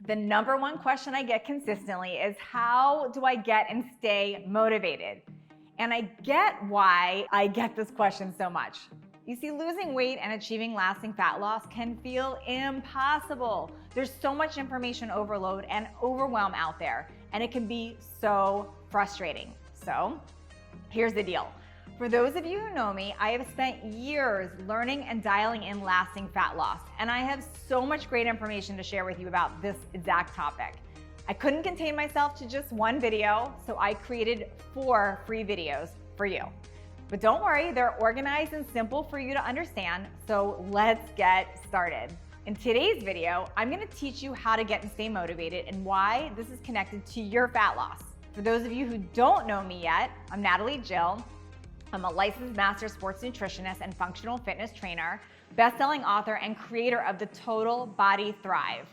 The number one question I get consistently is, how do I get and stay motivated? And I get why I get this question so much. You see, losing weight and achieving lasting fat loss can feel impossible. There's so much information overload and overwhelm out there, and it can be so frustrating. So here's the deal. For those of you who know me, I have spent years learning and dialing in lasting fat loss, and I have so much great information to share with you about this exact topic. I couldn't contain myself to just one video, so I created 4 free videos for you. But don't worry, they're organized and simple for you to understand, so let's get started. In today's video, I'm gonna teach you how to get and stay motivated and why this is connected to your fat loss. For those of you who don't know me yet, I'm Natalie Jill. I'm a licensed master sports nutritionist and functional fitness trainer, best-selling author, and creator of the Total Body Thrive.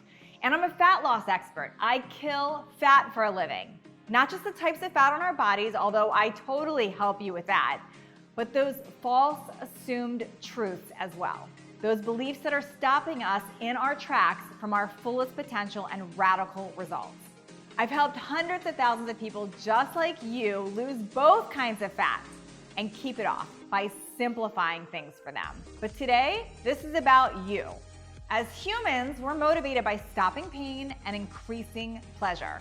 And I'm a fat loss expert. I kill fat for a living. Not just the types of fat on our bodies, although I totally help you with that, but those false assumed truths as well. Those beliefs that are stopping us in our tracks from our fullest potential and radical results. I've helped hundreds of thousands of people just like you lose both kinds of fat and keep it off by simplifying things for them. But today, this is about you. As humans, we're motivated by stopping pain and increasing pleasure.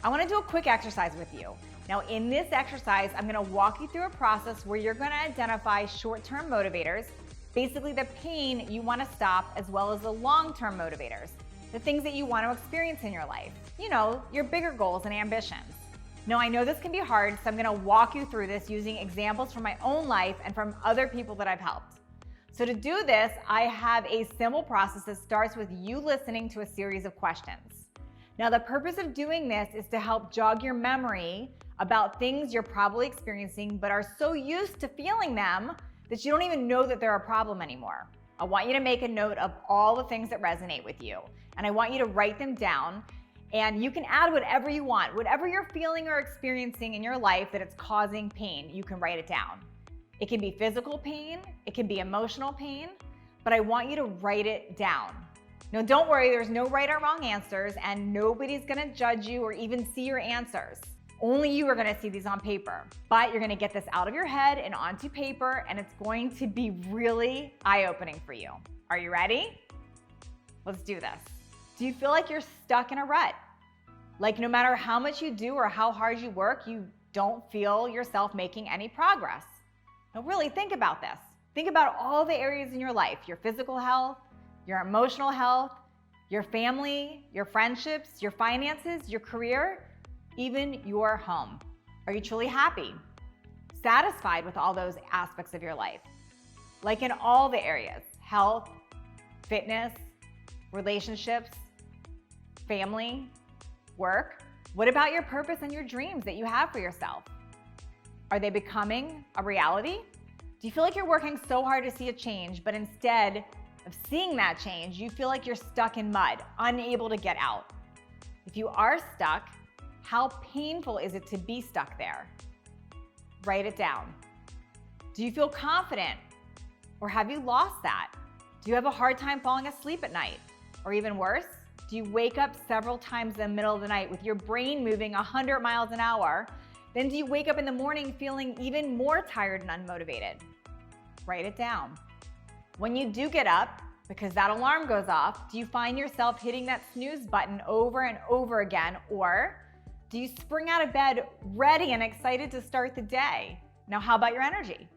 I wanna do a quick exercise with you. Now, in this exercise, I'm gonna walk you through a process where you're gonna identify short-term motivators, basically the pain you wanna stop, as well as the long-term motivators, the things that you wanna experience in your life. You know, your bigger goals and ambitions. Now, I know this can be hard, so I'm gonna walk you through this using examples from my own life and from other people that I've helped. So to do this, I have a simple process that starts with you listening to a series of questions. Now, the purpose of doing this is to help jog your memory about things you're probably experiencing but are so used to feeling them that you don't even know that they're a problem anymore. I want you to make a note of all the things that resonate with you, and I want you to write them down. And you can add whatever you want, whatever you're feeling or experiencing in your life that it's causing pain, you can write it down. It can be physical pain, it can be emotional pain, but I want you to write it down. Now, don't worry, there's no right or wrong answers, and nobody's gonna judge you or even see your answers. Only you are gonna see these on paper, but you're gonna get this out of your head and onto paper, and it's going to be really eye-opening for you. Are you ready? Let's do this. Do you feel like you're stuck in a rut? Like no matter how much you do or how hard you work, you don't feel yourself making any progress? Now really think about this. Think about all the areas in your life, your physical health, your emotional health, your family, your friendships, your finances, your career, even your home. Are you truly happy? Satisfied with all those aspects of your life? Like in all the areas, health, fitness, relationships, family, work? What about your purpose and your dreams that you have for yourself? Are they becoming a reality? Do you feel like you're working so hard to see a change, but instead of seeing that change, you feel like you're stuck in mud, unable to get out? If you are stuck, how painful is it to be stuck there? Write it down. Do you feel confident, or have you lost that? Do you have a hard time falling asleep at night? Or even worse, do you wake up several times in the middle of the night with your brain moving 100 miles an hour? Then do you wake up in the morning feeling even more tired and unmotivated? Write it down. When you do get up, because that alarm goes off, do you find yourself hitting that snooze button over and over again? Or do you spring out of bed ready and excited to start the day? Now, how about your energy?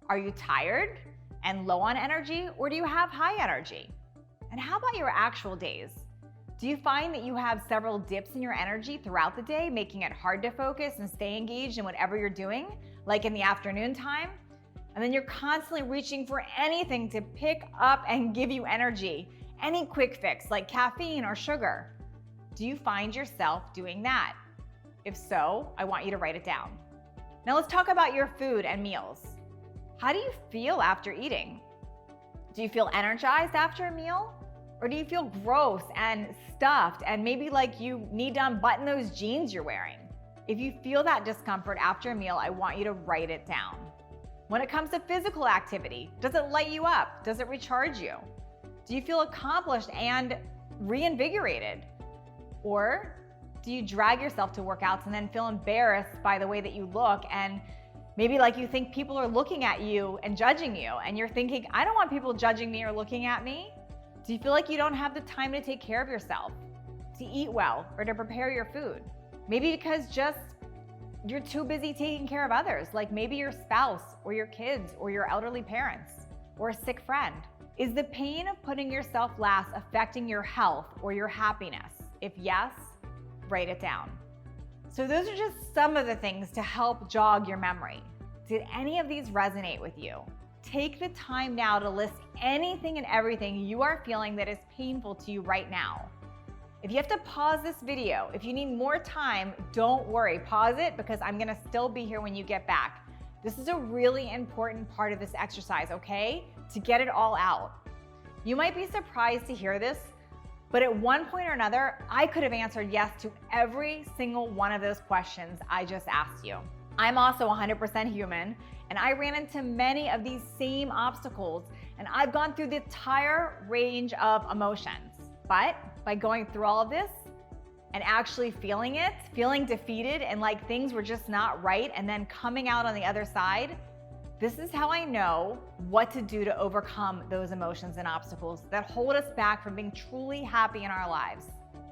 Are you tired and low on energy, or do you have high energy? And how about your actual days? Do you find that you have several dips in your energy throughout the day, making it hard to focus and stay engaged in whatever you're doing, like in the afternoon time? And then you're constantly reaching for anything to pick up and give you energy, any quick fix like caffeine or sugar. Do you find yourself doing that? If so, I want you to write it down. Now let's talk about your food and meals. How do you feel after eating? Do you feel energized after a meal? Or do you feel gross and stuffed and maybe like you need to unbutton those jeans you're wearing? If you feel that discomfort after a meal, I want you to write it down. When it comes to physical activity, does it light you up? Does it recharge you? Do you feel accomplished and reinvigorated? Or do you drag yourself to workouts and then feel embarrassed by the way that you look, and maybe like you think people are looking at you and judging you, and you're thinking, I don't want people judging me or looking at me? Do you feel like you don't have the time to take care of yourself, to eat well, or to prepare your food? Maybe because just you're too busy taking care of others, like maybe your spouse or your kids or your elderly parents or a sick friend. Is the pain of putting yourself last affecting your health or your happiness? If yes, write it down. So those are just some of the things to help jog your memory. Did any of these resonate with you? Take the time now to list anything and everything you are feeling that is painful to you right now. If you have to pause this video, if you need more time, don't worry, pause it, because I'm gonna still be here when you get back. This is a really important part of this exercise, okay? To get it all out. You might be surprised to hear this, but at one point or another, I could have answered yes to every single one of those questions I just asked you. I'm also 100% human, and I ran into many of these same obstacles, and I've gone through the entire range of emotions. But by going through all of this and actually feeling it, feeling defeated and like things were just not right, and then coming out on the other side, this is how I know what to do to overcome those emotions and obstacles that hold us back from being truly happy in our lives.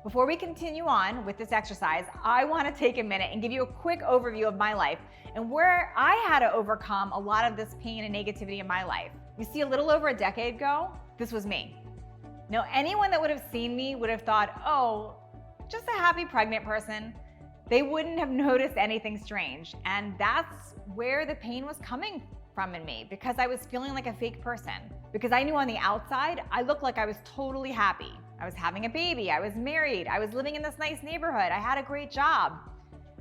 Before we continue on with this exercise, I want to take a minute and give you a quick overview of my life and where I had to overcome a lot of this pain and negativity in my life. You see, a little over a decade ago, this was me. Now, anyone that would have seen me would have thought, oh, just a happy pregnant person. They wouldn't have noticed anything strange. And that's where the pain was coming from in me, because I was feeling like a fake person. Because I knew on the outside, I looked like I was totally happy. I was having a baby, I was married, I was living in this nice neighborhood, I had a great job.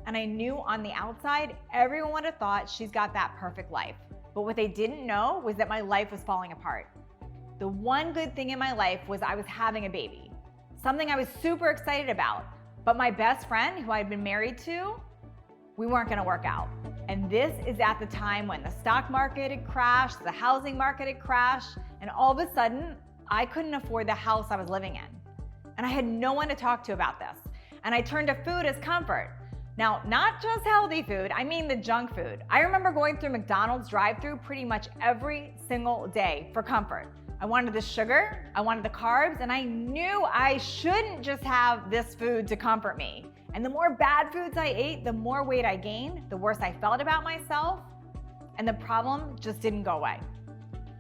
And I knew on the outside, everyone would have thought she's got that perfect life. But what they didn't know was that my life was falling apart. The one good thing in my life was I was having a baby, something I was super excited about. But my best friend, who I'd been married to, we weren't gonna work out. And this is at the time when the stock market had crashed, the housing market had crashed, and all of a sudden, I couldn't afford the house I was living in. And I had no one to talk to about this. And I turned to food as comfort. Now, not just healthy food, I mean the junk food. I remember going through McDonald's drive-thru pretty much every single day for comfort. I wanted the sugar, I wanted the carbs, and I knew I shouldn't just have this food to comfort me. And the more bad foods I ate, the more weight I gained, the worse I felt about myself, and the problem just didn't go away.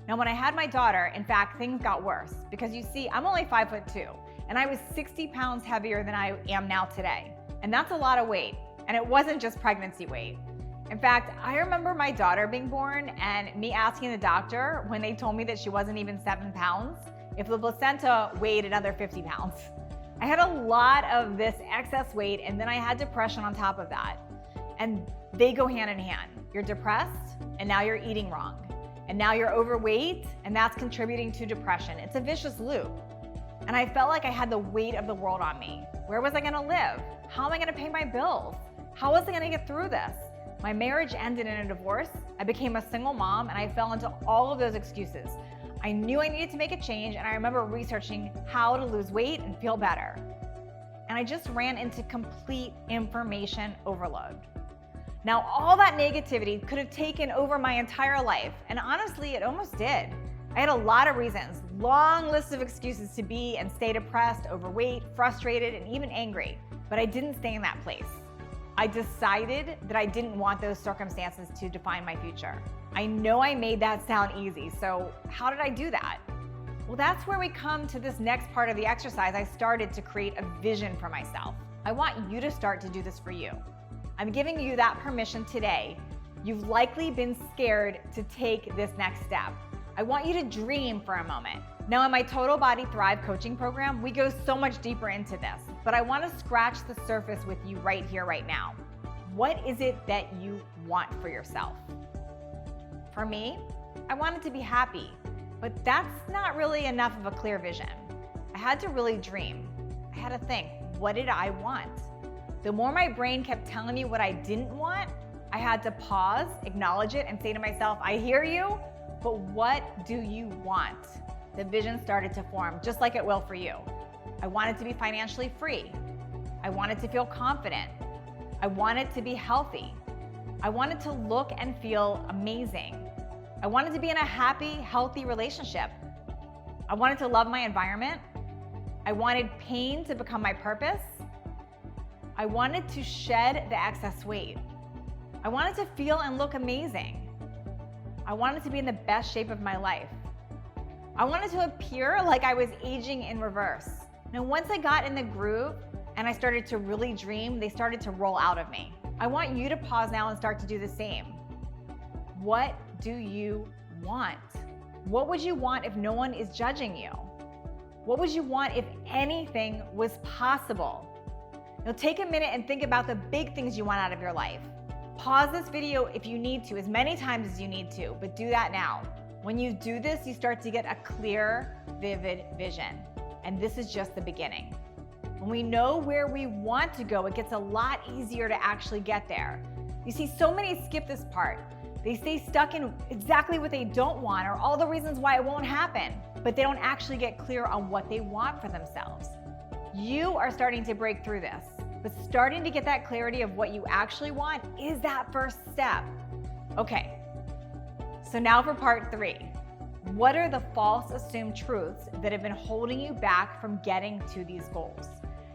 Now, when I had my daughter, in fact, things got worse, because you see, I'm only 5'2", and I was 60 pounds heavier than I am now today. And that's a lot of weight, and it wasn't just pregnancy weight. In fact, I remember my daughter being born and me asking the doctor, when they told me that she wasn't even 7 pounds, if the placenta weighed another 50 pounds. I had a lot of this excess weight, and then I had depression on top of that. And they go hand in hand. You're depressed, and now you're eating wrong. And now you're overweight, and that's contributing to depression. It's a vicious loop. And I felt like I had the weight of the world on me. Where was I gonna live? How am I gonna pay my bills? How was I gonna get through this? My marriage ended in a divorce. I became a single mom, and I fell into all of those excuses. I knew I needed to make a change, and I remember researching how to lose weight and feel better. And I just ran into complete information overload. Now, all that negativity could have taken over my entire life, and honestly, it almost did. I had a lot of reasons, long lists of excuses to be and stay depressed, overweight, frustrated, and even angry, but I didn't stay in that place. I decided that I didn't want those circumstances to define my future. I know I made that sound easy, so how did I do that? Well, that's where we come to this next part of the exercise. I started to create a vision for myself. I want you to start to do this for you. I'm giving you that permission today. You've likely been scared to take this next step. I want you to dream for a moment. Now, in my Total Body Thrive coaching program, we go so much deeper into this, but I want to scratch the surface with you right here, right now. What is it that you want for yourself? For me, I wanted to be happy, but that's not really enough of a clear vision. I had to really dream. I had to think, what did I want? The more my brain kept telling me what I didn't want, I had to pause, acknowledge it, and say to myself, I hear you, but what do you want? The vision started to form, just like it will for you. I wanted to be financially free. I wanted to feel confident. I wanted to be healthy. I wanted to look and feel amazing. I wanted to be in a happy, healthy relationship. I wanted to love my environment. I wanted pain to become my purpose. I wanted to shed the excess weight. I wanted to feel and look amazing. I wanted to be in the best shape of my life. I wanted to appear like I was aging in reverse. Now, once I got in the groove and I started to really dream, they started to roll out of me. I want you to pause now and start to do the same. What do you want? What would you want if no one is judging you? What would you want if anything was possible? Now take a minute and think about the big things you want out of your life. Pause this video if you need to, as many times as you need to, but do that now. When you do this, you start to get a clear, vivid vision. And this is just the beginning. When we know where we want to go, it gets a lot easier to actually get there. You see, so many skip this part. They stay stuck in exactly what they don't want or all the reasons why it won't happen, but they don't actually get clear on what they want for themselves. You are starting to break through this, but starting to get that clarity of what you actually want is that first step. Okay, so now for part 3. What are the false assumed truths that have been holding you back from getting to these goals?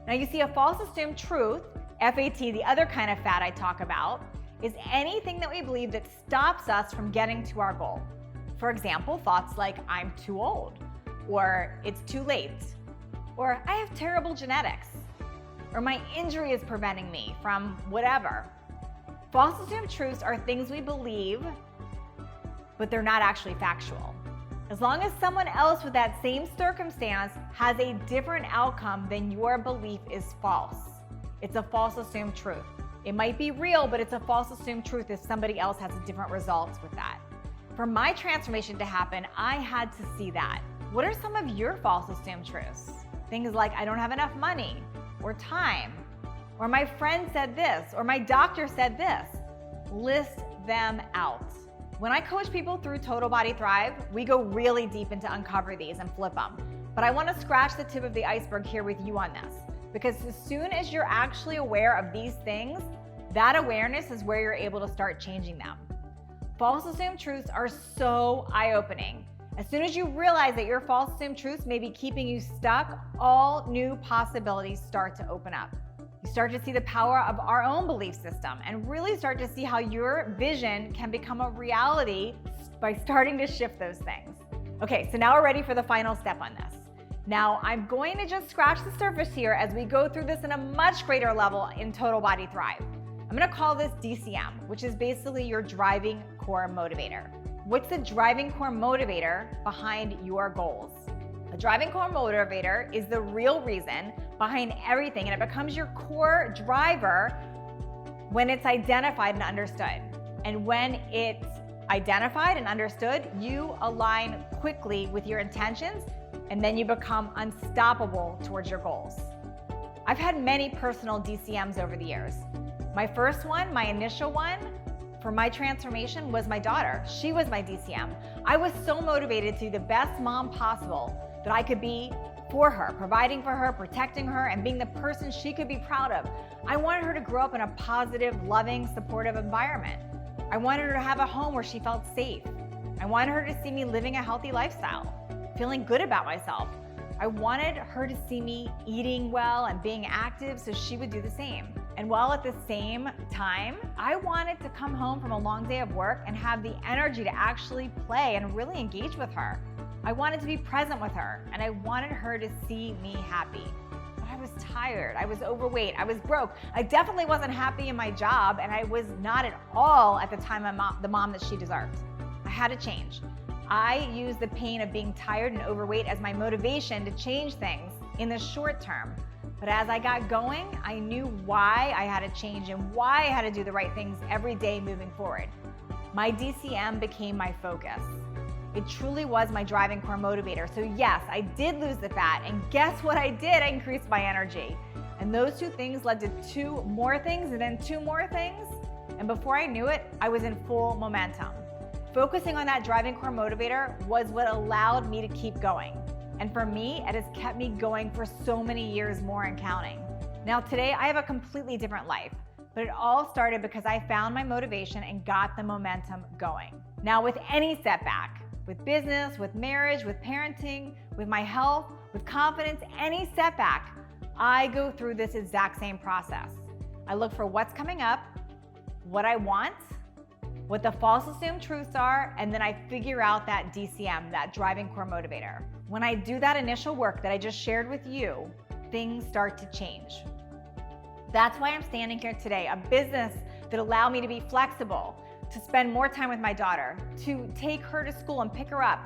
Now you see, a false assumed truth, FAT, the other kind of fat I talk about, is anything that we believe that stops us from getting to our goal. For example, thoughts like, I'm too old, or it's too late, or I have terrible genetics, or my injury is preventing me from whatever. False assumed truths are things we believe, but they're not actually factual. As long as someone else with that same circumstance has a different outcome, then your belief is false. It's a false assumed truth. It might be real, but it's a false assumed truth if somebody else has a different results with that. For my transformation to happen, I had to see that. What are some of your false assumed truths? Things like, I don't have enough money, or time, or my friend said this, or my doctor said this. List them out. When I coach people through Total Body Thrive, we go really deep into uncover these and flip them. But I want to scratch the tip of the iceberg here with you on this, because as soon as you're actually aware of these things, that awareness is where you're able to start changing them. False assumed truths are so eye-opening. As soon as you realize that your false assumed truths may be keeping you stuck, all new possibilities start to open up. You start to see the power of our own belief system and really start to see how your vision can become a reality by starting to shift those things. Okay, so now we're ready for the final step on this. Now, I'm going to just scratch the surface here as we go through this in a much greater level in Total Body Thrive. I'm going to call this DCM, which is basically your driving core motivator. What's the driving core motivator behind your goals? A driving core motivator is the real reason behind everything, and it becomes your core driver when it's identified and understood. And when it's identified and understood, you align quickly with your intentions, and then you become unstoppable towards your goals. I've had many personal DCMs over the years. My first one, my initial one, for my transformation was my daughter. She was my DCM. I was so motivated to be the best mom possible that I could be for her, providing for her, protecting her, and being the person she could be proud of. I wanted her to grow up in a positive, loving, supportive environment. I wanted her to have a home where she felt safe. I wanted her to see me living a healthy lifestyle, feeling good about myself. I wanted her to see me eating well and being active so she would do the same. And while at the same time, I wanted to come home from a long day of work and have the energy to actually play and really engage with her. I wanted to be present with her, and I wanted her to see me happy. But I was tired, I was overweight, I was broke. I definitely wasn't happy in my job, and I was not at all at the time the mom that she deserved. I had to change. I used the pain of being tired and overweight as my motivation to change things in the short term. But as I got going, I knew why I had to change and why I had to do the right things every day moving forward. My DCM became my focus. It truly was my driving core motivator. So yes, I did lose the fat, and guess what I did? I increased my energy. And those two things led to 2 more things and then 2 more things. And before I knew it, I was in full momentum. Focusing on that driving core motivator was what allowed me to keep going. And for me, it has kept me going for so many years more and counting. Now today I have a completely different life, but it all started because I found my motivation and got the momentum going. Now with any setback, with business, with marriage, with parenting, with my health, with confidence, any setback, I go through this exact same process. I look for what's coming up, what I want, what the false assumed truths are, and then I figure out that DCM, that driving core motivator. When I do that initial work that I just shared with you, things start to change. That's why I'm standing here today, a business that allowed me to be flexible, to spend more time with my daughter, to take her to school and pick her up,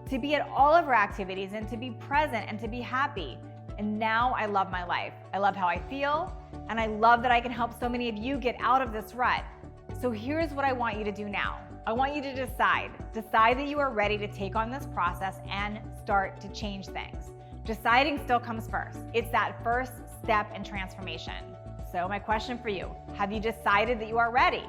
to be at all of her activities and to be present and to be happy. And now I love my life. I love how I feel, and I love that I can help so many of you get out of this rut. So here's what I want you to do now. I want you to decide that you are ready to take on this process and start to change things. Deciding still comes first. It's that first step in transformation. So my question for you, have you decided that you are ready?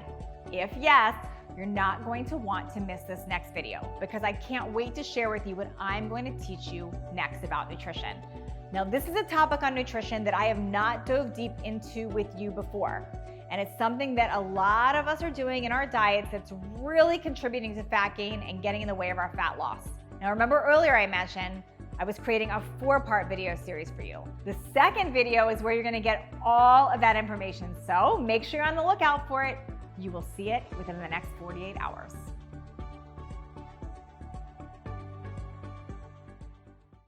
If yes, you're not going to want to miss this next video because I can't wait to share with you what I'm going to teach you next about nutrition. Now, this is a topic on nutrition that I have not dove deep into with you before. And it's something that a lot of us are doing in our diets that's really contributing to fat gain and getting in the way of our fat loss. Now, remember earlier I mentioned I was creating a 4-part video series for you. The second video is where you're gonna get all of that information. So make sure you're on the lookout for it. You will see it within the next 48 hours.